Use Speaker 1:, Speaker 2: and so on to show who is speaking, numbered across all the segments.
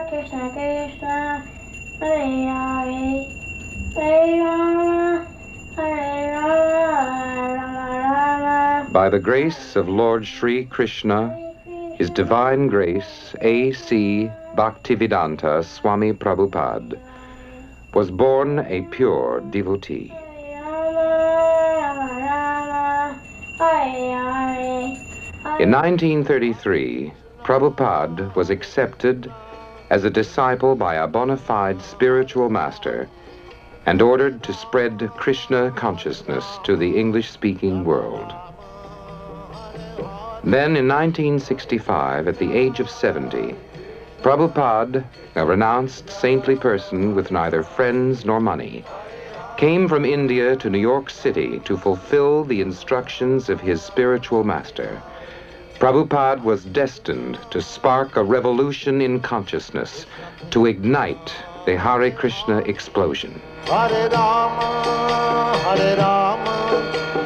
Speaker 1: Krishna Krishna, Hare Hare, Hare Rama, Hare Rama, Rama Rama.
Speaker 2: By the grace of Lord Sri Krishna, His Divine Grace, A.C. Bhaktivedanta Swami Prabhupada, was born a pure devotee. In 1933, Prabhupada was accepted as a disciple by a bona fide spiritual master and ordered to spread Krishna consciousness to the English-speaking world. Then in 1965, at the age of 70, Prabhupada, a renounced saintly person with neither friends nor money, came from India to New York City to fulfill the instructions of his spiritual master. Prabhupada was destined to spark a revolution in consciousness, to ignite the Hare Krishna explosion.
Speaker 3: Hare Rama, Hare Rama,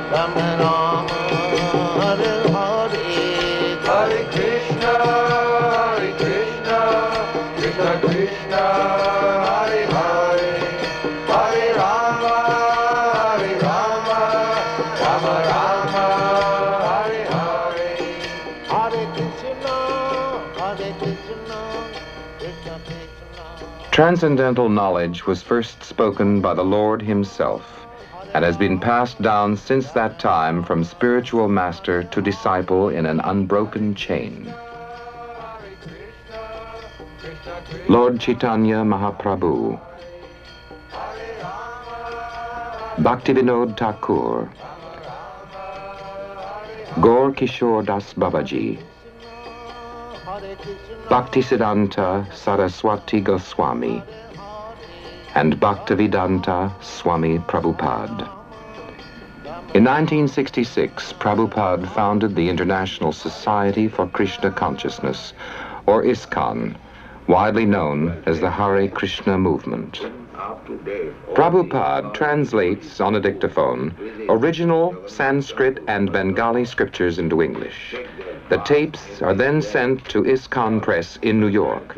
Speaker 3: Rama Rama, Hare Hare, Hare Krishna, Krishna Krishna, Hare Hare, Hare Rama, Rama Rama, Hare Hare, Hare Krishna, Krishna Krishna.
Speaker 2: Transcendental knowledge was first spoken by the Lord Himself and has been passed down since that time from spiritual master to disciple in an unbroken chain. Lord Chaitanya Mahaprabhu, Bhaktivinoda Thakur, Gaur Kishore Das Babaji, Bhaktisiddhanta Saraswati Goswami, and Bhaktivedanta Swami Prabhupada. In 1966, Prabhupada founded the International Society for Krishna Consciousness, or ISKCON, widely known as the Hare Krishna movement. Prabhupada translates on a dictaphone original Sanskrit and Bengali scriptures into English. The tapes are then sent to ISKCON Press in New York.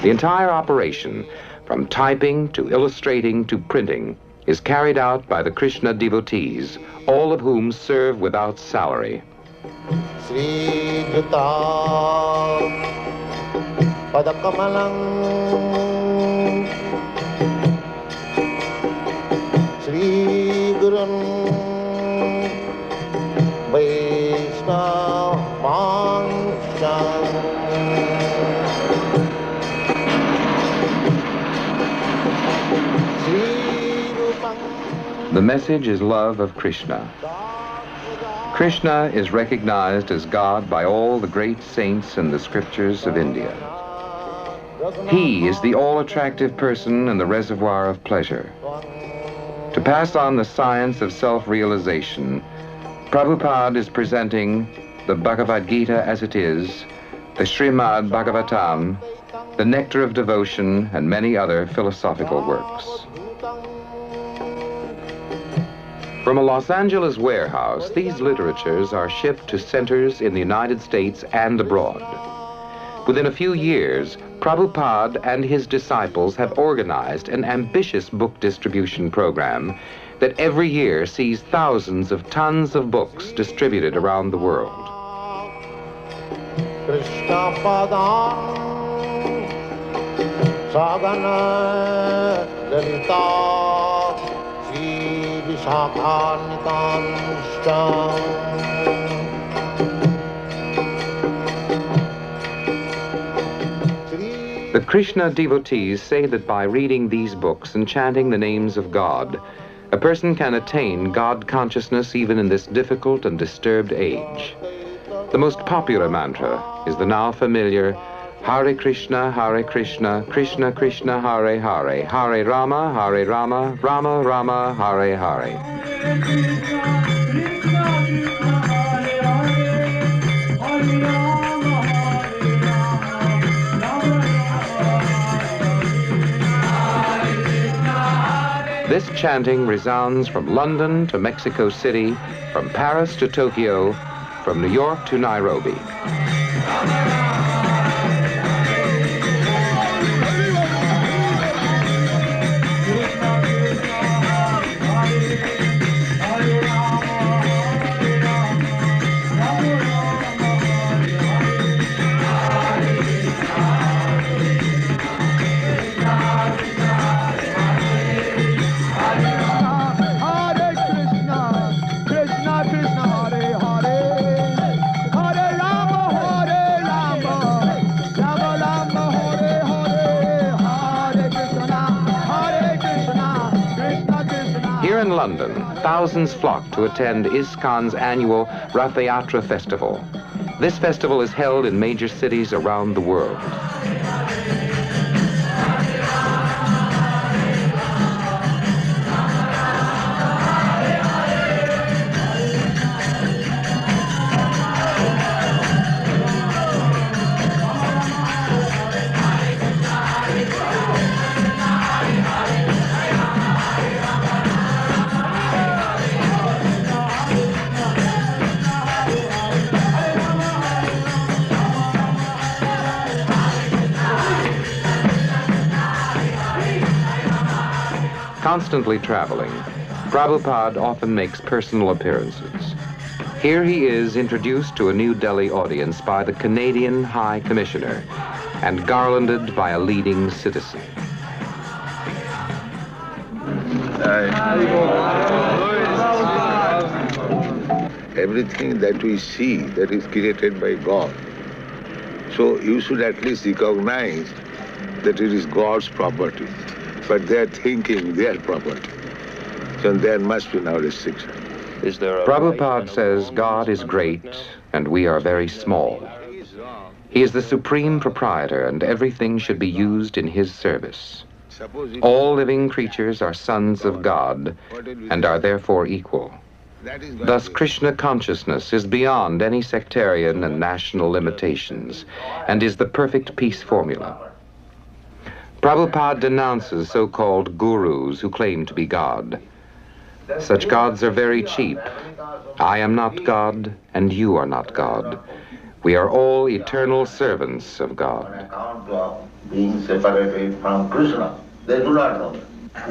Speaker 2: The entire operation, from typing to illustrating to printing, is carried out by the Krishna devotees, all of whom serve without salary.
Speaker 3: Sri Juta Padakamalang Sri Gurun Vaishnava Mansham.
Speaker 2: The message is love of Krishna. Krishna is recognized as God by all the great saints in the scriptures of India. He is the all-attractive person in the reservoir of pleasure. To pass on the science of self-realization, Prabhupada is presenting the Bhagavad Gita as it is, the Srimad Bhagavatam, the Nectar of Devotion, and many other philosophical works. From a Los Angeles warehouse, these literatures are shipped to centers in the United States and abroad. Within a few years, Prabhupada and his disciples have organized an ambitious book distribution program that every year sees thousands of tons of books distributed around the world.
Speaker 3: Krishna Padam Sagana Lalita
Speaker 2: The Krishna devotees say that by reading these books and chanting the names of God, a person can attain God consciousness even in this difficult and disturbed age. The most popular mantra is the now familiar Hare Krishna, Krishna Krishna, Hare Hare, Hare Rama, Rama Rama, Hare Hare. This chanting resounds from London to Mexico City, from Paris to Tokyo, from New York to Nairobi. In London, thousands flock to attend ISKCON's annual Rath Yatra Festival. This festival is held in major cities around the world. Constantly traveling, Prabhupada often makes personal appearances. Here he is introduced to a New Delhi audience by the Canadian High Commissioner and garlanded by a leading citizen.
Speaker 4: Everything that we see, that is created by God. So you should at least recognize that it is God's property. But they are thinking their property. So there must be no restriction.
Speaker 2: Prabhupada says God is great and we are very small. He is the supreme proprietor and everything should be used in his service. All living creatures are sons of God and are therefore equal. Thus, Krishna consciousness is beyond any sectarian and national limitations and is the perfect peace formula. Prabhupada denounces so-called gurus who claim to be God. Such gods are very cheap. I am not God, and you are not God. We are all eternal servants of God.
Speaker 3: Being separated from Krishna, they do not know.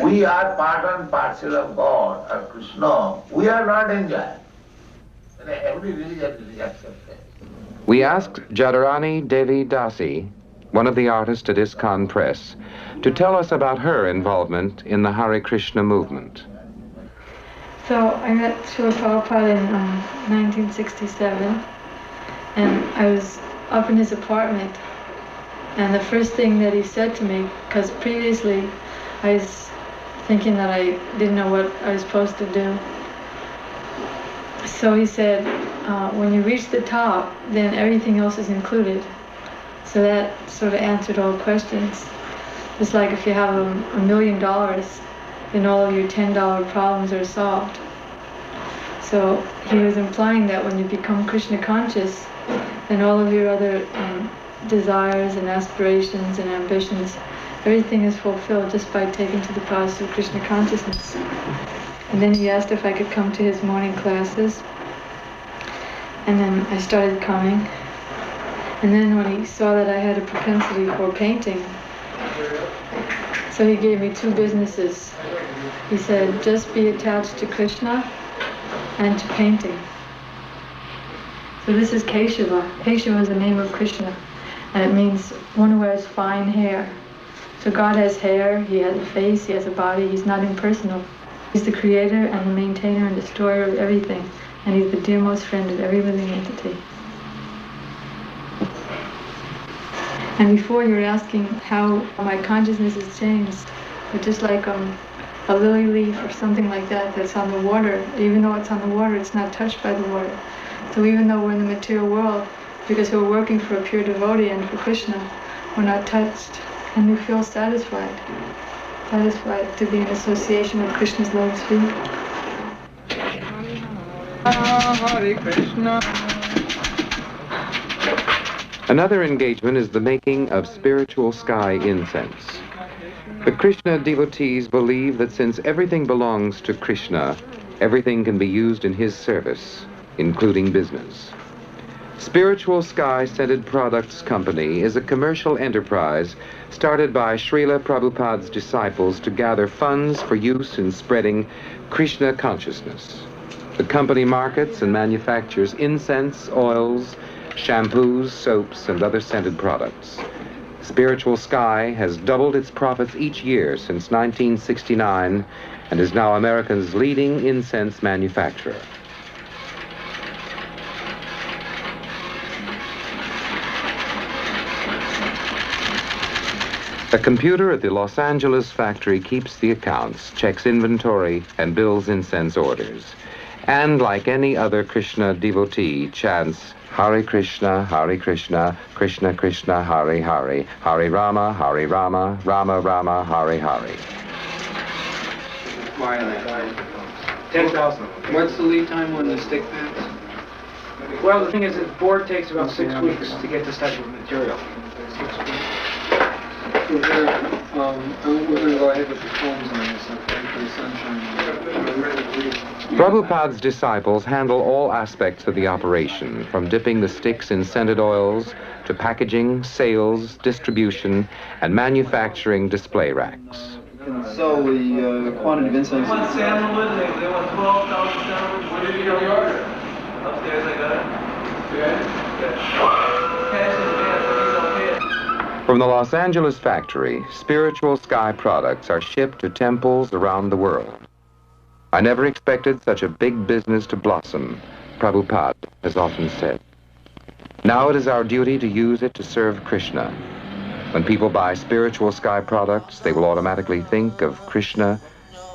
Speaker 3: We are part and parcel of God, of Krishna. We are not enjoying. Every religion is accepted.
Speaker 2: We asked Jadharani Devi Dasi, one of the artists at ISKCON Press, to tell us about her involvement in the Hare Krishna movement.
Speaker 5: So I met Srila Prabhupada in 1967, and I was up in his apartment, and the first thing that he said to me, because previously I was thinking that I didn't know what I was supposed to do. So he said, when you reach the top, then everything else is included. So that sort of answered all questions. It's like if you have $1 million, then all of your $10 problems are solved. So he was implying that when you become Krishna conscious, then all of your other desires and aspirations and ambitions, everything is fulfilled just by taking to the process of Krishna consciousness. And then he asked if I could come to his morning classes. And then I started coming. And then when he saw that I had a propensity for painting, so he gave me 2 businesses. He said, just be attached to Krishna and to painting. So this is Keshava. Keshava is the name of Krishna, and it means one who has fine hair. So God has hair, he has a face, he has a body, he's not impersonal. He's the creator and the maintainer and destroyer of everything, and he's the dearmost friend of every living entity. And before you're asking how my consciousness has changed, it's just like a lily leaf or something like that that's on the water. Even though it's on the water, it's not touched by the water. So even though we're in the material world, because we're working for a pure devotee and for Krishna, we're not touched. And we feel satisfied to be in association with Krishna's lotus feet.
Speaker 6: Hare Krishna.
Speaker 2: Another engagement is the making of spiritual sky incense. The Krishna devotees believe that since everything belongs to Krishna, everything can be used in his service, including business. Spiritual Sky Scented Products Company is a commercial enterprise started by Srila Prabhupada's disciples to gather funds for use in spreading Krishna consciousness. The company markets and manufactures incense, oils, shampoos, soaps, and other scented products. Spiritual Sky has doubled its profits each year since 1969 and is now America's leading incense manufacturer. A computer at the Los Angeles factory keeps the accounts, checks inventory, and bills incense orders. And like any other Krishna devotee, chants Hare Krishna, Krishna Krishna, Hare Hare, Hare Rama, Rama Rama, Hare Hare.
Speaker 6: Why are they? 10,000. What's the lead time on the stick pans?
Speaker 7: Well, the thing is, the board takes about 6 weeks to get this type of material. 6 weeks.
Speaker 6: We're going to go ahead with the combs on this, okay, for the sunshine.
Speaker 2: Prabhupada's disciples handle all aspects of the operation, from dipping the sticks in scented oils to packaging, sales, distribution, and manufacturing display racks.
Speaker 6: So the quantity of incense...
Speaker 8: One sandalwood, they want 12,000 sandalwood. Where did you get the order? Upstairs, I got it. Yeah? Cash in advance, please don't pay it.
Speaker 2: From the Los Angeles factory, Spiritual Sky products are shipped to temples around the world. I never expected such a big business to blossom, Prabhupada has often said. Now it is our duty to use it to serve Krishna. When people buy Spiritual Sky products, they will automatically think of Krishna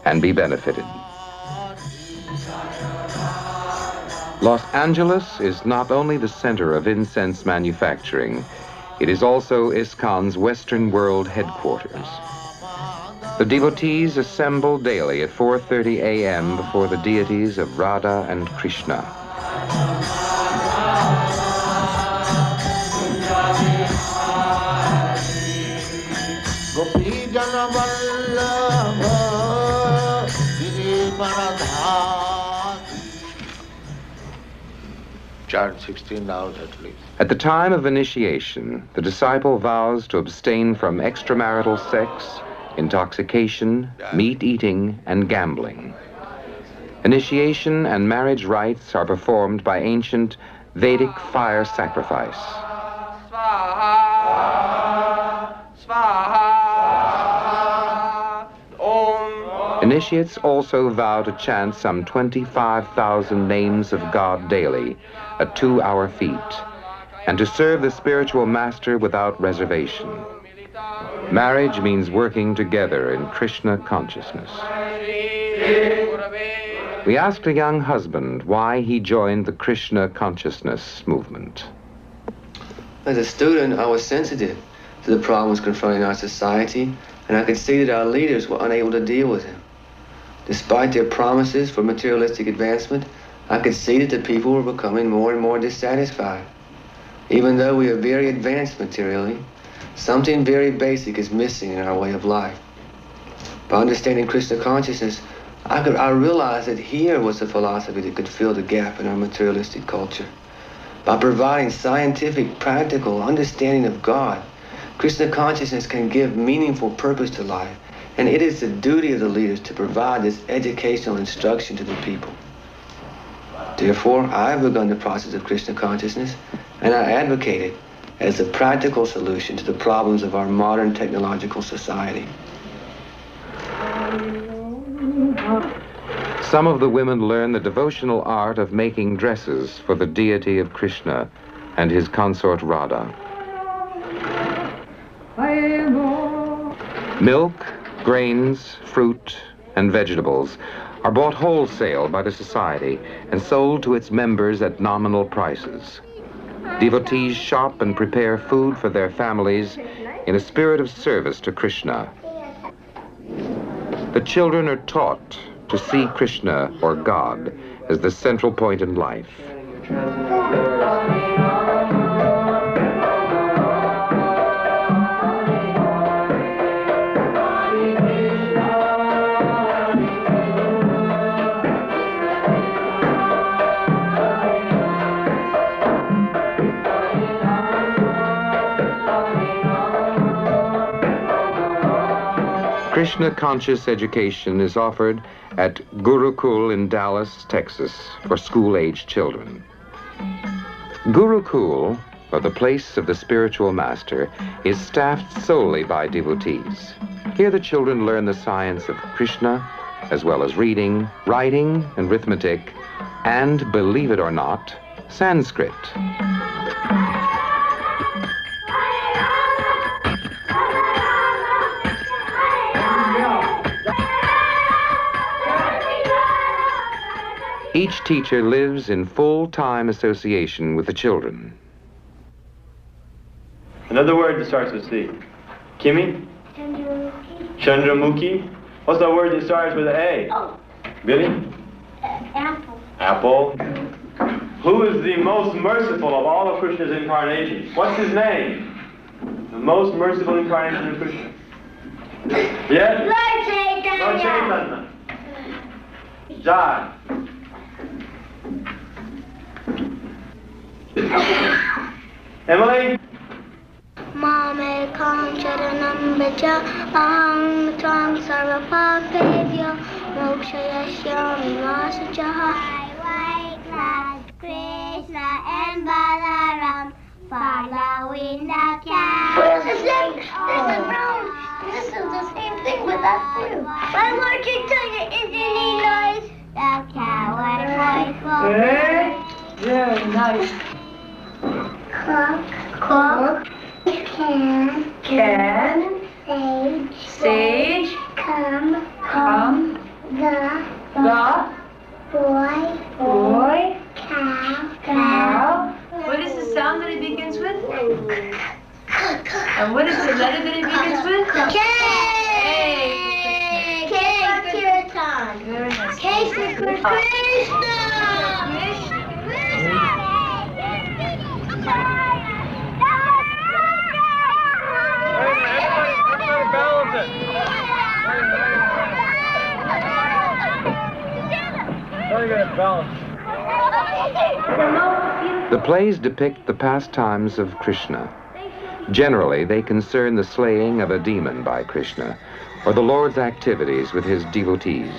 Speaker 2: and be benefited. Los Angeles is not only the center of incense manufacturing, it is also ISKCON's Western World headquarters. The devotees assemble daily at 4:30 a.m. before the deities of Radha and Krishna.
Speaker 4: Chant 16 hours at least.
Speaker 2: At the time of initiation, the disciple vows to abstain from extramarital sex, intoxication, meat eating, and gambling. Initiation and marriage rites are performed by ancient Vedic fire sacrifice. Initiates also vow to chant some 25,000 names of God daily, a 2-hour feat, and to serve the spiritual master without reservation. Marriage means working together in Krishna consciousness. We asked a young husband why he joined the Krishna consciousness movement.
Speaker 9: As a student, I was sensitive to the problems confronting our society, and I could see that our leaders were unable to deal with them. Despite their promises for materialistic advancement, I could see that the people were becoming more and more dissatisfied. Even though we are very advanced materially, something very basic is missing in our way of life. By understanding Krishna consciousness, I realized that here was a philosophy that could fill the gap in our materialistic culture. By providing scientific, practical understanding of God, Krishna consciousness can give meaningful purpose to life, and it is the duty of the leaders to provide this educational instruction to the people. Therefore, I have begun the process of Krishna consciousness, and I advocate it as a practical solution to the problems of our modern technological society.
Speaker 2: Some of the women learn the devotional art of making dresses for the deity of Krishna and his consort Radha. Milk, grains, fruit, and vegetables are bought wholesale by the society and sold to its members at nominal prices. Devotees shop and prepare food for their families in a spirit of service to Krishna. The children are taught to see Krishna, or God, as the central point in life. Krishna conscious education is offered at Gurukul in Dallas, Texas, for school-aged children. Gurukul, or the place of the spiritual master, is staffed solely by devotees. Here the children learn the science of Krishna, as well as reading, writing, and arithmetic, and, believe it or not, Sanskrit. Each teacher lives in full-time association with the children.
Speaker 8: Another word that starts with C. Kimi? Chandramukhi. What's the word that starts with an A?
Speaker 1: Oh.
Speaker 8: Billy?
Speaker 1: Apple.
Speaker 8: Apple. Who is the most merciful of all of Krishna's incarnations? What's his name? The most merciful incarnation of Krishna. Yes? Lord Chaitanya. John. Emily?
Speaker 1: Mame kam charanam vacha aham tvam sarvapapebhyo mokshayashyami vasachaha. White clouds, Krishna and Balaram following the cow. Where's the same? This is brown. This is the same thing with that blue. Why Lord Chaitanya, isn't he nice? The cow and voice.
Speaker 8: Hey?
Speaker 5: Very nice.
Speaker 1: Cook.
Speaker 5: Can. Sage. Come. The. Boy. Cow. What is the sound that it begins with? And what is the letter that it begins with?
Speaker 1: K.
Speaker 5: K.
Speaker 1: Kirtan.
Speaker 5: Very nice.
Speaker 1: K for Krishna.
Speaker 8: Everybody balance it. Very good, balance.
Speaker 2: The plays depict the pastimes of Krishna. Generally, they concern the slaying of a demon by Krishna, or the Lord's activities with his devotees.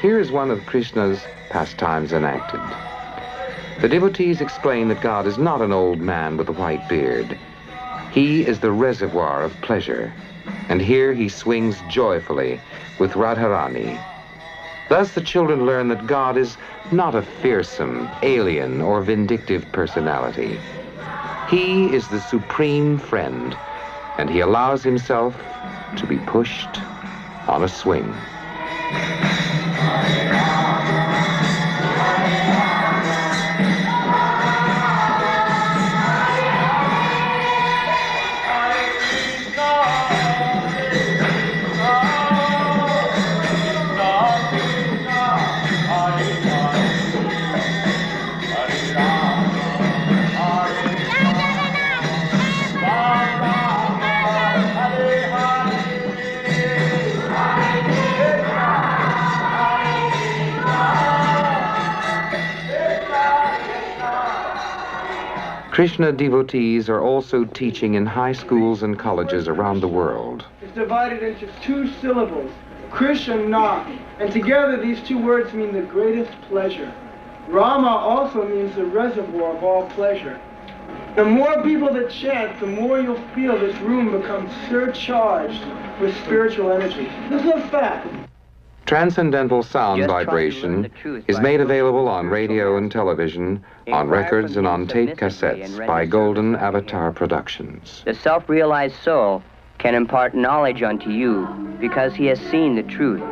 Speaker 2: Here is one of Krishna's pastimes enacted. The devotees explain that God is not an old man with a white beard. He is the reservoir of pleasure, and here he swings joyfully with Radharani. Thus the children learn that God is not a fearsome, alien, or vindictive personality. He is the supreme friend, and he allows himself to be pushed on a swing. Krishna devotees are also teaching in high schools and colleges around the world.
Speaker 10: It's divided into 2 syllables, Krishna, and together these 2 words mean the greatest pleasure. Rama also means the reservoir of all pleasure. The more people that chant, the more you'll feel this room becomes surcharged with spiritual energy. This is a fact.
Speaker 2: Transcendental sound vibration is made available on radio and television, on records and on tape cassettes by Golden Avatar Productions.
Speaker 11: The self-realized soul can impart knowledge unto you because he has seen the truth.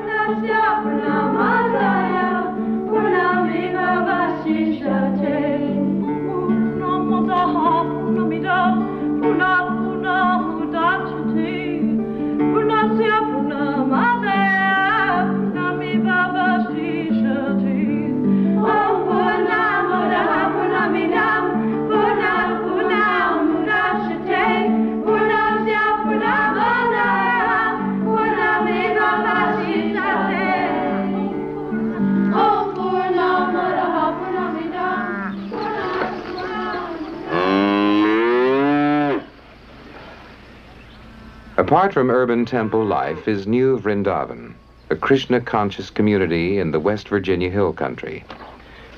Speaker 2: Apart from urban temple life is New Vrindavan, a Krishna-conscious community in the West Virginia Hill Country.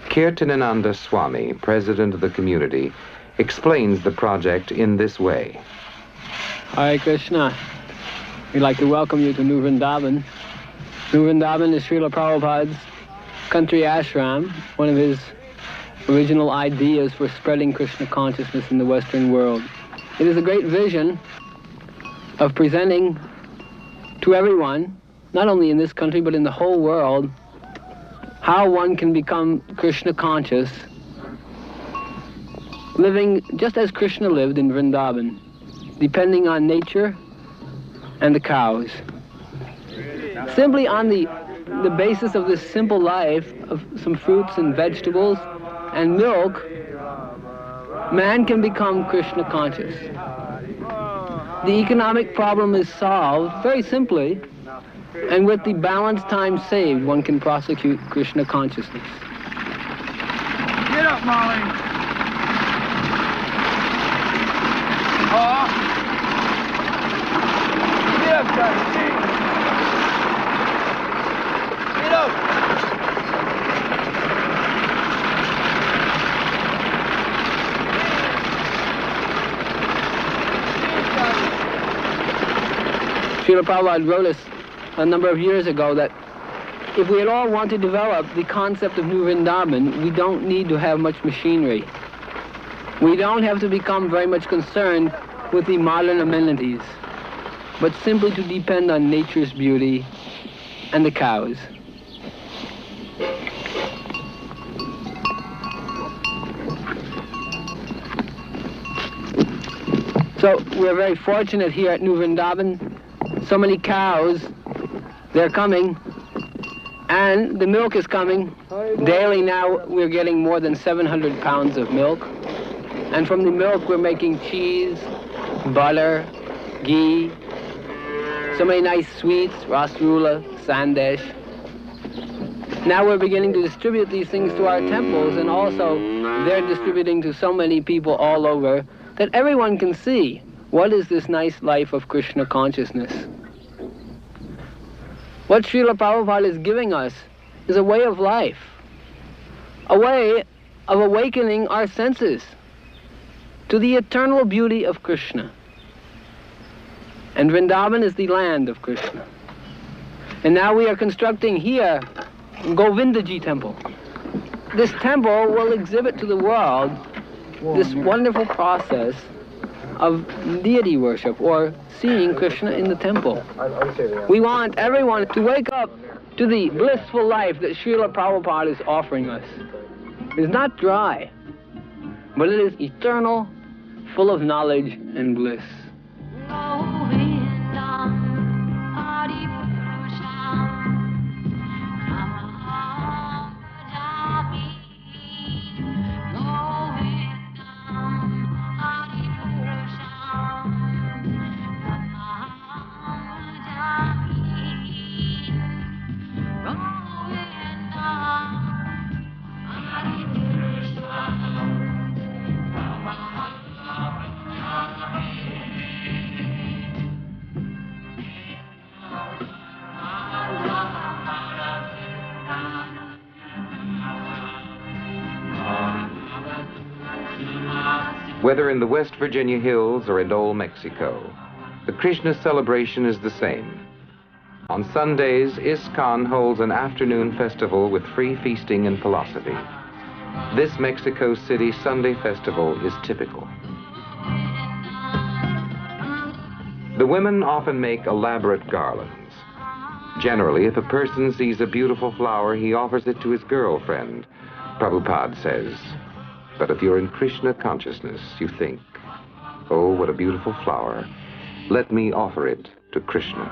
Speaker 2: Kirtanananda Swami, president of the community, explains the project in this way.
Speaker 12: Hare Krishna. We'd like to welcome you to New Vrindavan. New Vrindavan is Srila Prabhupada's country ashram, one of his original ideas for spreading Krishna consciousness in the Western world. It is a great vision of presenting to everyone, not only in this country but in the whole world, how one can become Krishna conscious, living just as Krishna lived in Vrindavan, depending on nature and the cows. Simply on the basis of this simple life of some fruits and vegetables and milk, man can become Krishna conscious. The economic problem is solved very simply, and with the balanced time saved, one can prosecute Krishna consciousness.
Speaker 10: Get up, Molly. Oh. Get up, Johnny. Get up.
Speaker 12: Srila Prabhupada wrote us a number of years ago that if we at all want to develop the concept of New Vrindavan, we don't need to have much machinery. We don't have to become very much concerned with the modern amenities, but simply to depend on nature's beauty and the cows. So we're very fortunate here at New Vrindavan. So many cows, they're coming, and the milk is coming. Daily now we're getting more than 700 pounds of milk. And from the milk we're making cheese, butter, ghee, so many nice sweets, rasgulla, sandesh. Now we're beginning to distribute these things to our temples, and also they're distributing to so many people all over that everyone can see what is this nice life of Krishna consciousness. What Srila Prabhupada is giving us is a way of life, a way of awakening our senses to the eternal beauty of Krishna. And Vrindavan is the land of Krishna. And now we are constructing here Govindaji temple. This temple will exhibit to the world this wonderful process of deity worship, or seeing Krishna in the temple. We want everyone to wake up to the blissful life that Srila Prabhupada is offering us. It is not dry, but it is eternal, full of knowledge and bliss.
Speaker 2: Whether in the West Virginia hills or in old Mexico, the Krishna celebration is the same. On Sundays, ISKCON holds an afternoon festival with free feasting and philosophy. This Mexico City Sunday festival is typical. The women often make elaborate garlands. Generally, if a person sees a beautiful flower, he offers it to his girlfriend, Prabhupada says. But if you're in Krishna consciousness, you think, oh, what a beautiful flower. Let me offer it to Krishna.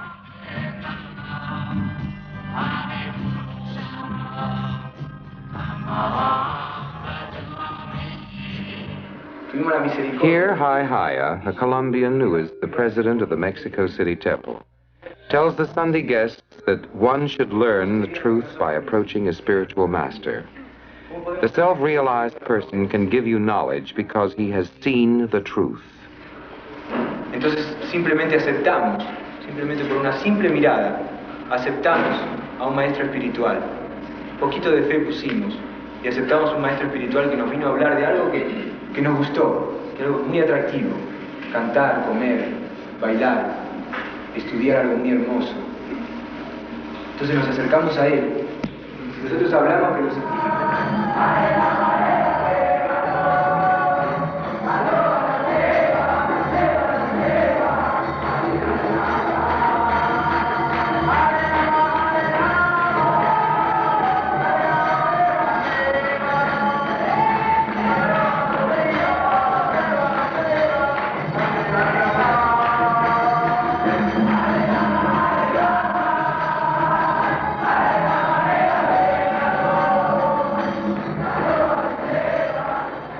Speaker 2: Here, Haya, a Colombian who is the president of the Mexico City Temple, tells the Sunday guests that one should learn the truth by approaching a spiritual master. The self-realized person can give you knowledge because he has seen the truth.
Speaker 13: Entonces simplemente aceptamos, simplemente por una simple mirada, aceptamos a un maestro espiritual. Un poquito de fe pusimos y aceptamos un maestro espiritual que nos vino a hablar de algo que nos gustó, que algo muy atractivo. Cantar, comer, bailar, estudiar algo muy hermoso. Entonces nos acercamos a él. Nosotros hablamos que lo sentimos.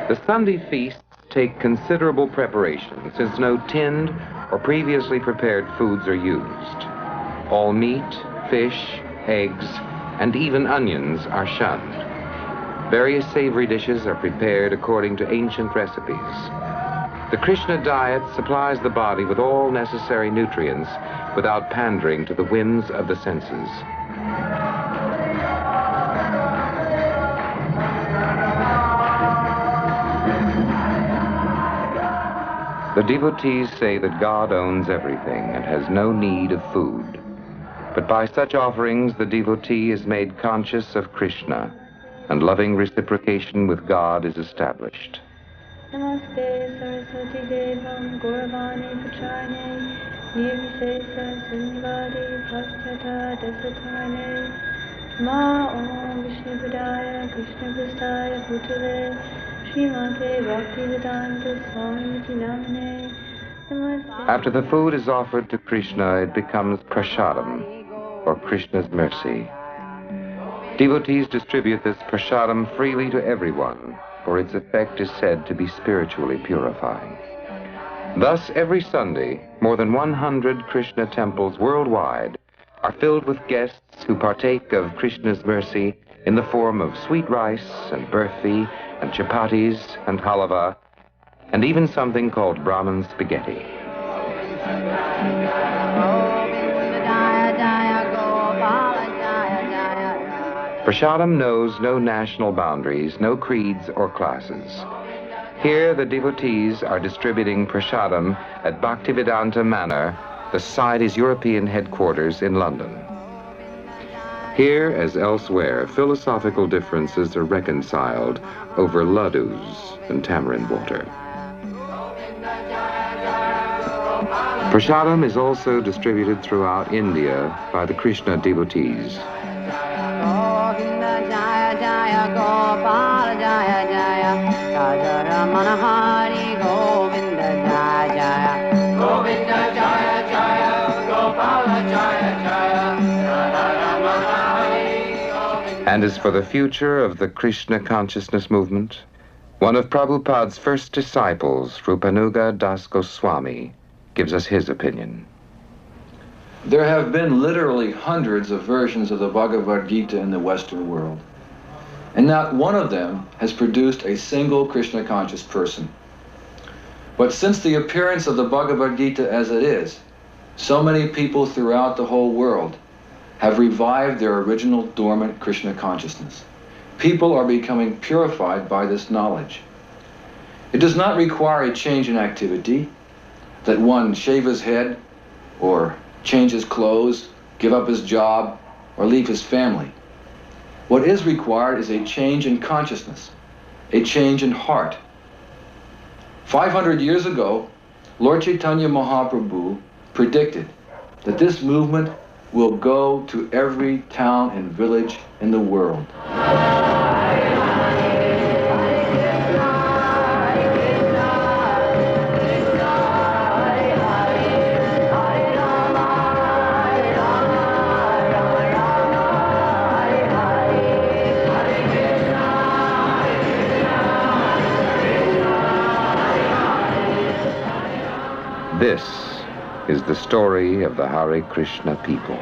Speaker 2: The Sunday feasts take considerable preparation, since no tinned or previously prepared foods are used. All meat, fish, eggs, and even onions are shunned. Various savory dishes are prepared according to ancient recipes. The Krishna diet supplies the body with all necessary nutrients without pandering to the whims of the senses. The devotees say that God owns everything and has no need of food. But by such offerings, the devotee is made conscious of Krishna, and loving reciprocation with God is established.
Speaker 5: Namaste Saraswati Devam Gauravani Putrane Nirvisesa Sunyavadi Bhaktata Dasatane Ma Om Vishnu Padaya Krishna Prastaya Bhutale Srimate Bhaktivedanta Swami Namane.
Speaker 2: After the food is offered to Krishna, it becomes prasadam, or Krishna's mercy. Devotees distribute this prasadam freely to everyone, for its effect is said to be spiritually purifying. Thus, every Sunday, more than 100 Krishna temples worldwide are filled with guests who partake of Krishna's mercy in the form of sweet rice and burfi and chapatis and halava, and even something called Brahmin spaghetti. Prasadam knows no national boundaries, no creeds or classes. Here, the devotees are distributing prasadam at Bhaktivedanta Manor, the Society's European headquarters in London. Here, as elsewhere, philosophical differences are reconciled over laddus and tamarind water. Prasadam is also distributed throughout India by the Krishna devotees. And as for the future of the Krishna consciousness movement, one of Prabhupada's first disciples, Rupanuga Das Goswami, gives us his opinion.
Speaker 14: There have been literally hundreds of versions of the Bhagavad Gita in the Western world, and not one of them has produced a single Krishna conscious person. But since the appearance of the Bhagavad Gita as it is, so many people throughout the whole world have revived their original dormant Krishna consciousness. People are becoming purified by this knowledge. It does not require a change in activity, that one shave his head, or change his clothes, give up his job, or leave his family. What is required is a change in consciousness, a change in heart. 500 years ago, Lord Chaitanya Mahaprabhu predicted that this movement will go to every town and village in the world.
Speaker 2: This is the story of the Hare Krishna people.